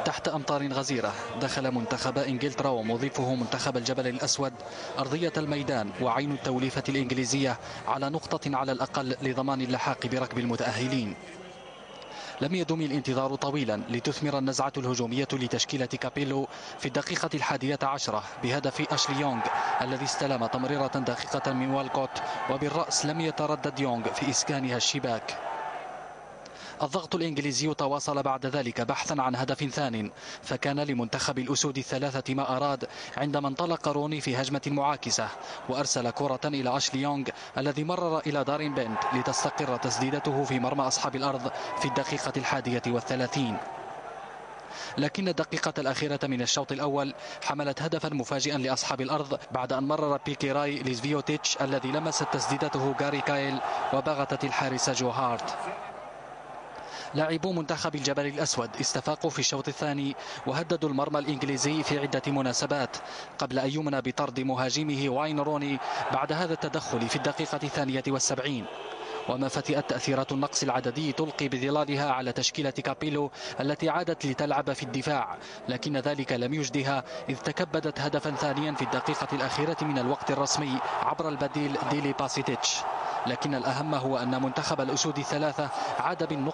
تحت أمطار غزيرة دخل منتخب إنجلترا ومضيفه منتخب الجبل الأسود أرضية الميدان وعين التوليفة الإنجليزية على نقطة على الأقل لضمان اللحاق بركب المتأهلين. لم يدم الانتظار طويلا لتثمر النزعة الهجومية لتشكيلة كابيلو في الدقيقة 11 بهدف أشلي يونغ الذي استلم تمريرة دقيقة من والكوت، وبالرأس لم يتردد يونغ في إسكانها الشباك. الضغط الإنجليزي تواصل بعد ذلك بحثا عن هدف ثان، فكان لمنتخب الأسود الثلاثة ما أراد عندما انطلق روني في هجمة معاكسة وأرسل كرة إلى أشلي يونغ الذي مرر إلى دارين بنت لتستقر تسديدته في مرمى أصحاب الأرض في الدقيقة 31. لكن الدقيقة الأخيرة من الشوط الأول حملت هدفا مفاجئا لأصحاب الأرض بعد أن مرر بيكي راي لزفيوتيتش الذي لمست تسديدته غاري كايل وبغتت الحارس جو هارت. لاعبو منتخب الجبل الأسود استفاقوا في الشوط الثاني وهددوا المرمى الإنجليزي في عدة مناسبات قبل أن يمنى بطرد مهاجمه واين روني بعد هذا التدخل في الدقيقة 72. وما فتئت تأثيرات النقص العددي تلقي بظلالها على تشكيلة كابيلو التي عادت لتلعب في الدفاع، لكن ذلك لم يجدها إذ تكبدت هدفا ثانيا في الدقيقة الأخيرة من الوقت الرسمي عبر البديل ديلي باسيتيتش. لكن الأهم هو أن منتخب الأسود الثلاثة عاد بالنقطة